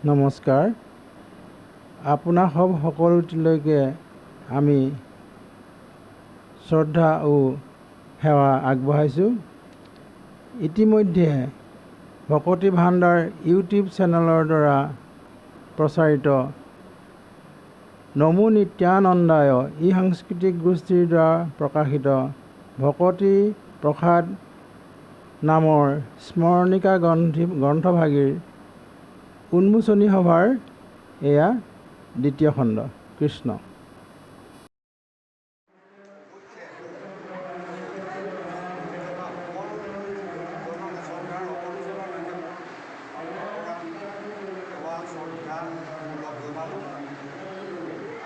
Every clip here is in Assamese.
নমস্কাৰ। আপোনাক সকলোলৈকে আমি শ্ৰদ্ধা ও সেৱা আগবঢ়াইছোঁ। ইতিমধ্যে ভকতি ভাণ্ডাৰ ইউটিউব চেনেলৰ দ্বাৰা প্ৰচাৰিত নমো নিত্যানন্দায় সাংস্কৃতিক গোষ্ঠীৰ দ্বাৰা প্ৰকাশিত ভকতি প্ৰসাদ নামৰ স্মৰণিকা গ্ৰন্থভাগিৰ উন্মোচনী সভাৰ এয়া দ্বিতীয় খণ্ড। কৃষ্ণ।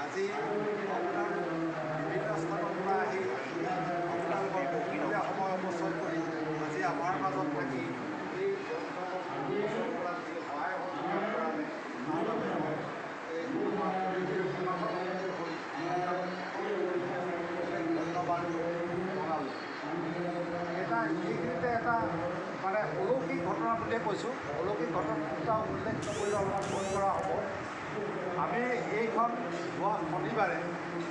আজি আপোনাৰ বিভিন্ন স্থানৰ পৰা আহি আপোনালোকৰ বহুমূলীয়া সময় অপচয় কৰি আজি আমাৰ মাজত থাকি এই পৰা যি সহায় সহযোগ কৰালে তাৰ বাবে মই ধন্যবাদ জনালোঁ। এইখিনিতে এটা মানে অলৌকিক ঘটনা বুলিয়ে কৈছোঁ। অলৌকিক ঘটনা এটা উল্লেখ নকৰিলে অলপমান ভুল কৰা হ'ব। আমি এইখন যোৱা শনিবাৰে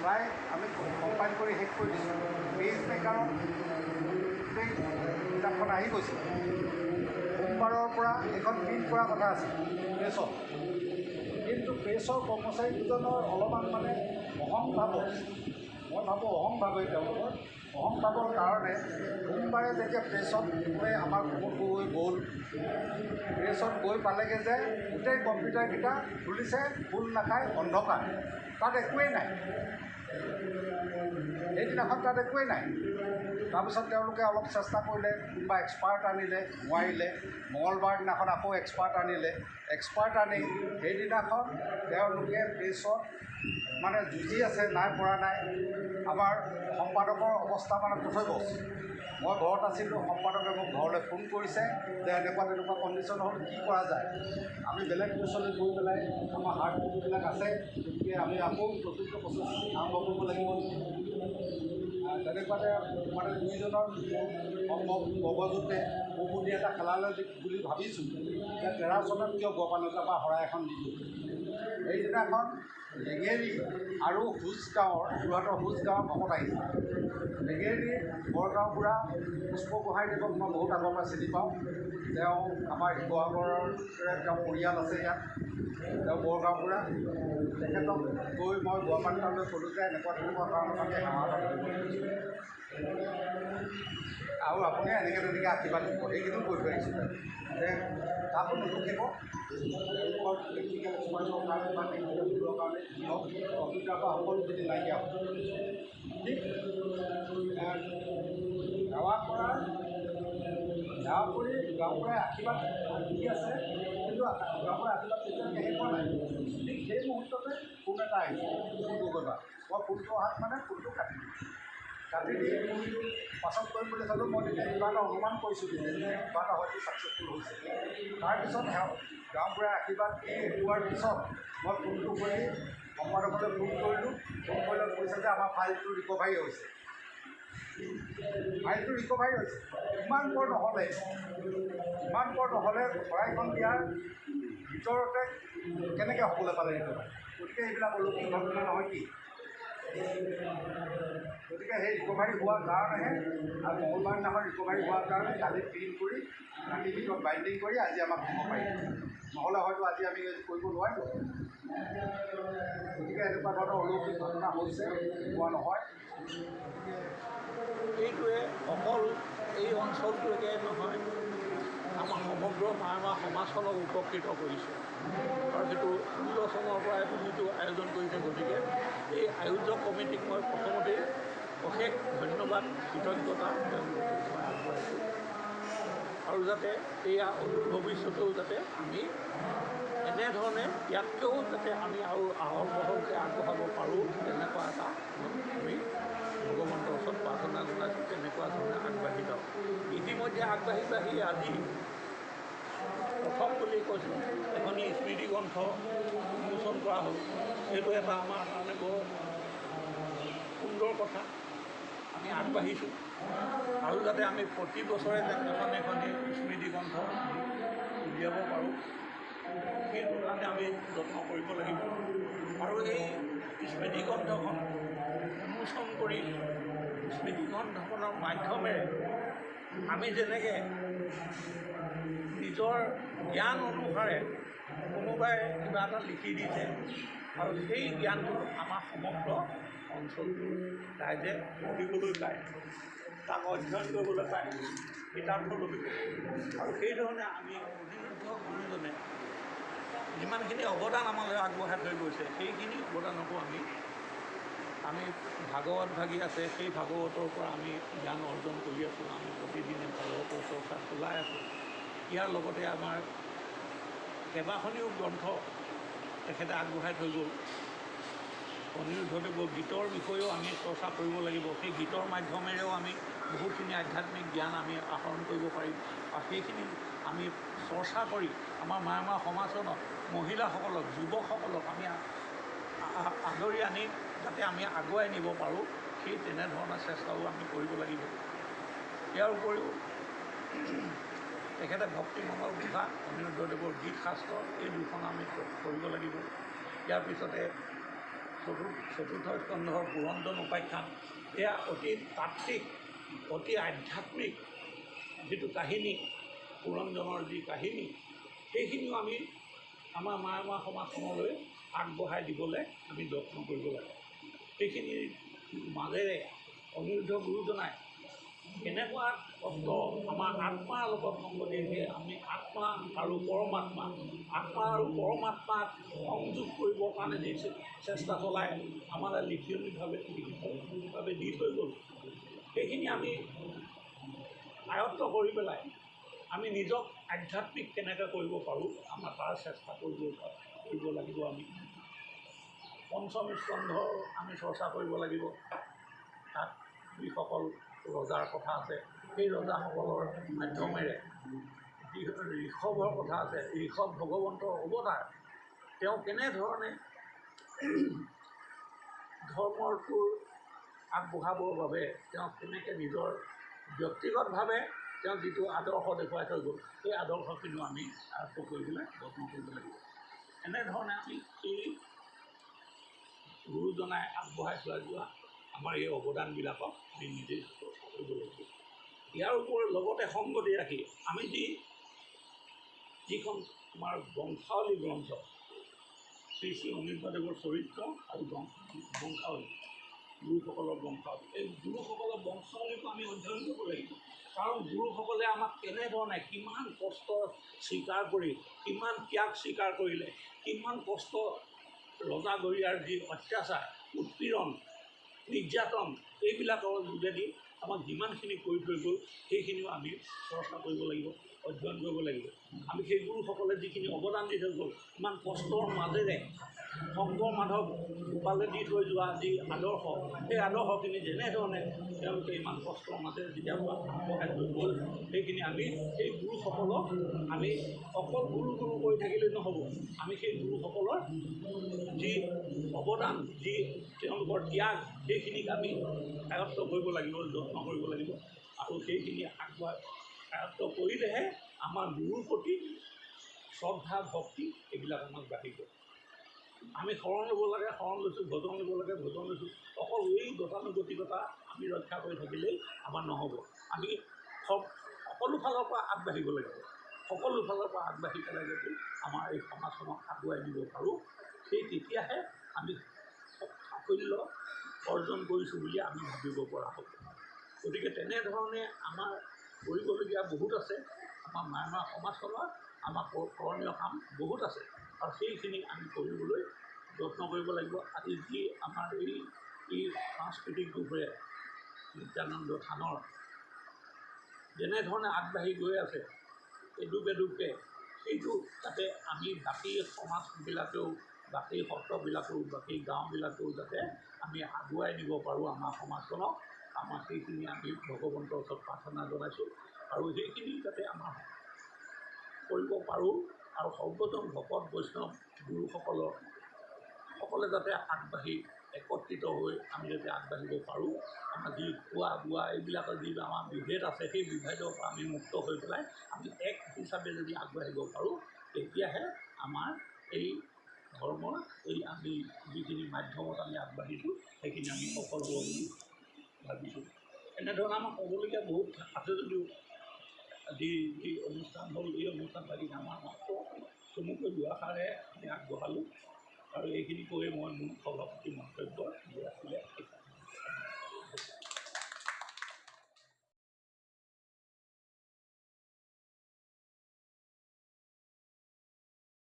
প্ৰায় আমি কম্পাইল কৰি শেষ কৰি দিছোঁ। পেজ মেকাৰত গোটেই কিতাপখন আহি গৈছে। সোমবাৰৰ পৰা এইখন প্ৰিণ্ট কৰা কথা আছিল প্ৰেছত, কিন্তু প্ৰেছৰ কৰ্মচাৰী দুজনৰ অলপমান মানে অহংভাৱ, মই ভাবোঁ অহংভাৱেই তেওঁলোকৰ অহংভাৱৰ কাৰণে সোমবাৰে যেতিয়া প্ৰেছত আমাৰ খবৰটো গ'ল, প্ৰেছত গৈ পালেগৈ যে গোটেই কম্পিউটাৰকেইটা খুলিছে, ফুল নাখায়, অন্ধকাৰ, তাত একোৱেই নাই। সেইদিনাখন তাত একোৱেই নাই। তাৰপিছত তেওঁলোকে অলপ চেষ্টা কৰিলে, কোনোবা এক্সপাৰ্ট আনিলে, নোৱাৰিলে। মঙলবাৰ দিনাখন আকৌ এক্সপাৰ্ট আনিলে। এক্সপাৰ্ট আনি সেইদিনাখন তেওঁলোকে প্ৰেছত মানে যুঁজি আছে, নাই পৰা নাই। আমাৰ সম্পাদকৰ অৱস্থা মানে পথৈবচ। মই ঘৰত আছিলোঁ, সম্পাদকে মোক ঘৰলৈ ফোন কৰিছে যে এনেকুৱা তেনেকুৱা কণ্ডিশ্যন হ'ল, কি কৰা যায়। আমি বেলেগ প্ৰেছলৈ গৈ পেলাই আমাৰ হাৰ্ড কপিবিলাক আছে, গতিকে আমি আকৌ নতুনকৈ প্ৰচেছ আৰম্ভ কৰিব লাগিব। তেনেকুৱাতে মানে দুইজনৰ সম্ভৱ মগজুতে বহুমুলীয়া এটা খেলালে বুলি ভাবিছোঁ যে 13 চনত কিয় গপানতা বা শৰাই এখন দিলোঁ। সেইদিনাখন লেঙেৰী আৰু হোজ গাঁৱৰ, যোৰহাটৰ হোজ গাঁৱৰ ভকত আহিছে। লেঙেৰী বৰগাঁও বুঢ়া পুষ্প গোহাঁইদেৱক মই বহুত আগৰ পৰা চিনি পাওঁ। তেওঁ আমাৰ শিৱসাগৰৰে তেওঁ পৰিয়াল আছে ইয়াত। তেওঁ বৰগাঁও বুঢ়া। তেখেতক গৈ মই গুৱাহাটীলৈ ক'লোঁ যে এনেকুৱা তেনেকুৱা কাৰণত আমি সেৱা এটা কৰিব খুজিছোঁ আৰু আপুনি এনেকৈ তেনেকৈ আশীৰ্বাদ দিব, সেইখিনিও কৈ থৈ আহিছোঁ যে কাকো নুসুধিব, তেওঁলোকৰ টেকনিকেল এক্সপাৰ্টৰ কাৰণে বা টেকনিকেলৰ কাৰণে কি হওক, কম্পিউটাৰ পৰা সকলোখিনি নাইকিয়া হ'ব। ঠিক সেৱা কৰি গাঁওবুঢ়াই আশীৰ্বাদ দি আছে, কিন্তু গাঁওবুঢ়াই আশীৰ্বাদ তেতিয়ালৈকে শেষ হোৱা নাই। ঠিক সেই মুহূৰ্ততে ফোন এটা আহিছে, ফোনটো কৰিবা। মই ফোনটো অহাত মানে ফোনটো কাটি দি পাছত কৰিম বুলি চালোঁ। মই তেতিয়া কিবা এটা অনুমান কৰিছোঁ যে কিবা এটা হয়তো ছাকচেছফুল হৈছে। তাৰপিছত গাঁওবুঢ়াই আশীৰ্বাদ দি হোৱাৰ পিছত মই ফোনটো কৰি সম্পাদকলৈ ফোন কৰিলোঁ। ফোন কৰিলে কৈছে যে আমাৰ ফাইলটো ৰিকভাৰী হৈছে। ইমান পৰ নহ'লে শৰাইখন দিয়াৰ ভিতৰতে কেনেকৈ হ'বলৈ পালে ৰিকভাৰী? গতিকে এইবিলাক অলৌকিক ঘটনা নহয় কি? গতিকে সেই ৰিকভাৰী হোৱাৰ কাৰণেহে আৰু মঙলবাৰ দিনাখন ৰিকভাৰী হোৱাৰ কাৰণে কালি প্ৰিণ্ট কৰি ৰাতিৰ ভিতৰত বাইণ্ডিং কৰি আজি আমাক দিব পাৰিম। নহ'লে হয়তো আজি আমি কৰিব নোৱাৰিলোঁ। গতিকে এনেকুৱা ধৰণৰ অলৌকিক ঘটনা হৈছে, হোৱা নহয়। এইটোৱে অকল এই অঞ্চলটোকে নহয়, আমাৰ সমগ্ৰ মাৰমা সমাজখনক উপকৃত কৰিছে। আৰু সেইটো 16 চনৰ পৰাই যিটো আয়োজন কৰিছে, গতিকে এই আয়োজক কমিটিক মই প্ৰথমতেই অশেষ ধন্যবাদ, কৃতজ্ঞতা তেওঁলোকক মই আগবঢ়াইছোঁ। আৰু যাতে এয়া ভৱিষ্যতেও যাতে আমি এনেধৰণে ইয়াতকৈও যাতে আমি আৰু আহল বহলকৈ আগবঢ়াব পাৰোঁ, তেনেকুৱা এটা আমি ভগৱন্তৰ ওচৰত প্ৰাৰ্থনা জনাইছোঁ। তেনেকুৱা ধৰণে আগবাঢ়ি যাওঁ। ইতিমধ্যে আগবাঢ়ি আজি প্ৰথম বুলি কৈছোঁ এখনি স্মৃতি গ্ৰন্থ উন্মোচন কৰা হ'ল। সেইটো এটা আমাৰ কাৰণে বৰ সুন্দৰ কথা। আমি আগবাঢ়িছোঁ আৰু যাতে আমি প্ৰতি বছৰে এখন স্মৃতি গ্ৰন্থ উলিয়াব পাৰোঁ, সেইটো কাৰণে আমি যত্ন কৰিব লাগিব। আৰু এই স্মৃতিগ্ৰন্থখন উন্মোচন কৰি স্মৃতিগ্ৰন্থখনৰ মাধ্যমেৰে আমি যেনেকৈ নিজৰ জ্ঞান অনুসাৰে কোনোবাই কিবা এটা লিখি দিছে আৰু সেই জ্ঞানটো আমাৰ সমগ্ৰ অঞ্চলটোৰ ৰাইজে পঢ়িবলৈ পায়, তাক অধ্যয়ন কৰিবলৈ পায়, কিতাপ ল'বলৈ। আৰু সেইধৰণে আমি অনিৰুদ্ধ গুৰুজনে যিমানখিনি অৱদান আমালৈ আগবঢ়াই থৈ গৈছে সেইখিনি অৱদানকো আমি ভাগৱত ভাগি আছে, সেই ভাগৱতৰ পৰা আমি জ্ঞান অৰ্জন কৰি আছোঁ। আমি প্ৰতিদিনে ভাগৱতৰ চৰ্চা চলাই আছোঁ। ইয়াৰ লগতে আমাৰ কেইবাখনিও গ্ৰন্থ তেখেতে আগবঢ়াই থৈ গ'ল। অনিৰুদ্ধদেৱৰ গীতৰ বিষয়েও আমি চৰ্চা কৰিব লাগিব। সেই গীতৰ মাধ্যমেৰেও আমি বহুতখিনি আধ্যাত্মিক জ্ঞান আমি আহৰণ কৰিব পাৰিম। আৰু সেইখিনি আমি চৰ্চা কৰি আমাৰ মায়মা সমাজখনত মহিলাসকলক, যুৱকসকলক আমি আদৰি আনি যাতে আমি আগুৱাই নিব পাৰোঁ, সেই তেনেধৰণৰ চেষ্টাও আমি কৰিব লাগিব। ইয়াৰ উপৰিও তেখেতে ভক্তি মনৰ ঘোষা, অনিৰুদ্ধদেৱৰ গীত শাস্ত্ৰ, এই দুখন আমি কৰিব লাগিব। ইয়াৰ পিছতে চতুৰ্থ স্কন্ধৰ পুৰন্দৰ উপাখ্যান, এয়া অতি তাত্ত্বিক, অতি আধ্যাত্মিক যিটো কাহিনী, পুৰন্দৰৰ যি কাহিনী, সেইখিনিও আমি আমাৰ মায়মা সমাজখনলৈ আগবঢ়াই দিবলৈ আমি যত্ন কৰিব লাগে। সেইখিনিৰ মাজেৰে অনিৰুদ্ধ গুৰুজনাই কেনেকুৱা কষ্ট আমাৰ আত্মাৰ লগত সংগতি ৰাখি আমি আত্মা আৰু পৰমাত্মাক সংযোগ কৰিবৰ কাৰণে যি চেষ্টা চলাই আমালৈ লিখিতভাৱে দি থৈ গ'ল, সেইখিনি আমি আয়ত্ত কৰি পেলাই আমি নিজক আধ্যাত্মিক কেনেকৈ কৰিব পাৰোঁ, আমাৰ তাৰ চেষ্টা কৰিব লাগিব। আমি পঞ্চম স্কন্ধৰ আমি চৰ্চা কৰিব লাগিব। তাত যিসকল ৰজাৰ কথা আছে, সেই ৰজাসকলৰ মাধ্যমেৰে যি ঋষভৰ কথা আছে, ঋষভ ভগৱন্তৰ অৱতাৰ, তেওঁ কেনেধৰণে ধৰ্মটোৰ আগবঢ়াবৰ বাবে তেওঁ কেনেকৈ নিজৰ ব্যক্তিগতভাৱে তেওঁ যিটো আদৰ্শ দেখুৱাই থৈ গ'ল, সেই আদৰ্শখিনিও আমি আয়ত্ত কৰিবলৈ যত্ন কৰিব লাগিব। এনেধৰণে আমি এই গুৰুজনাই আগবঢ়াই যোৱা আমাৰ এই অৱদানবিলাকক আমি নিজেই চৰ্চা কৰিব লাগিব। ইয়াৰ ওপৰত লগতে সংগতি ৰাখি আমি যিখন আমাৰ বংশাৱলী গ্ৰন্থ, শ্ৰী শ্ৰী অনিৰুদ্ধদেৱৰ চৰিত্ৰ আৰু বংশাৱলী, গুৰুসকলৰ বংশাৱলী, এই গুৰুসকলৰ বংশাৱলীকো আমি অধ্যয়ন কৰিব লাগিব। কাৰণ গুৰুসকলে আমাক কেনেধৰণে কিমান কষ্ট স্বীকাৰ কৰি, কিমান ত্যাগ স্বীকাৰ কৰিলে, কিমান কষ্ট ৰজাঘৰীয়াৰ যি অত্যাচাৰ, উৎপীড়ন, নিৰ্যাতন, এইবিলাকৰ যোগেদি আমাক যিমানখিনি কৰি থৈ গ'ল সেইখিনিও আমি চৰ্চা কৰিব লাগিব, অধ্যয়ন কৰিব লাগিব। আমি সেই গুৰুসকলে যিখিনি অৱদান দি থৈ গ'ল, ইমান কষ্টৰ মাজেৰে শংকৰ মাধৱ গোপালে দি থৈ যোৱা যি আদৰ্শ, সেই আদৰ্শখিনি যেনেধৰণে তেওঁলোকে ইমান কষ্টৰ মাজেৰে যেতিয়া আগবঢ়াই থৈ গ'ল, সেইখিনি আমি সেই গুৰুসকলক আমি অকল গুৰু কৰি থাকিলেই নহ'ব। আমি সেই গুৰুসকলৰ যি অৱদান, যি তেওঁলোকৰ ত্যাগ, সেইখিনিক আমি আয়ত্ত কৰিব লাগিব, যত্ন কৰিব লাগিব। আৰু সেইখিনি আয়ত্ত কৰিলেহে আমাৰ গুৰুৰ প্ৰতি শ্ৰদ্ধা, ভক্তি এইবিলাক আমাক বাঢ়িব। আমি শৰণ ল'ব লাগে, শৰণ লৈছোঁ, ভজন ল'ব লাগে, ভজন লৈছোঁ। অকল এই গতানুগতিকতা আমি ৰক্ষা কৰি থাকিলেই আমাৰ নহ'ব। আমি সকলো ফালৰ পৰা আগবাঢ়িব লাগিব। সকলো ফালৰ পৰা আগবাঢ়ি পেলাই যদি আমাৰ এই সমাজখনক আগুৱাই দিব পাৰোঁ, সেই তেতিয়াহে আমি সাফল্য অৰ্জন কৰিছোঁ বুলি আমি ভাবিব পৰা হ'ব। গতিকে তেনেধৰণে আমাৰ কৰিবলগীয়া বহুত আছে। আমাৰ মায়মা সমাজখনত আমাৰ কৰণীয় কাম বহুত আছে, আৰু সেইখিনি আমি কৰিবলৈ যত্ন কৰিব লাগিব। আজি যি আমাৰ এই সাংস্কৃতিক ৰূপে নিত্যানন্দ থানৰ যেনেধৰণে আগবাঢ়ি গৈ আছে এডুকে, সেইটো যাতে আমি বাকী সমাজবিলাকেও, বাকী সত্ৰবিলাকেও, বাকী গাঁওবিলাকেও যাতে আমি আগুৱাই নিব পাৰোঁ আমাৰ সমাজখনক, আমাৰ সেইখিনি আমি ভগৱন্তৰ ওচৰত প্ৰাৰ্থনা জনাইছোঁ। আৰু সেইখিনি যাতে আমাৰ কৰিব পাৰোঁ, আৰু সৰ্বজন ভকত বৈষ্ণৱ গুৰুসকলে যাতে আগবাঢ়ি একত্ৰিত হৈ আমি যাতে আগবাঢ়িব পাৰোঁ। আমাৰ যি খোৱা বোৱা এইবিলাকৰ যি আমাৰ বিভেদ আছে, সেই বিভেদৰ পৰা আমি মুক্ত হৈ পেলাই আমি এক হিচাপে যদি আগবাঢ়িব পাৰোঁ, তেতিয়াহে আমাৰ এই ধৰ্মৰ এই আমি যিখিনি মাধ্যমত আমি আগবাঢ়িছোঁ সেইখিনি আমি সফল হ'ব বুলি ভাবিছোঁ। এনেধৰণে আমাৰ ক'বলগীয়া বহুত আছে যদিও আজি যি অনুষ্ঠান হ'ল এই অনুষ্ঠানভাগিত আমাৰ মাত্ৰ চমুকৈ দুআষাৰে আমি আগবঢ়ালোঁ আৰু এইখিনি কৈয়ে মই মোৰ সভাপতি মন্তব্য দি আছিলে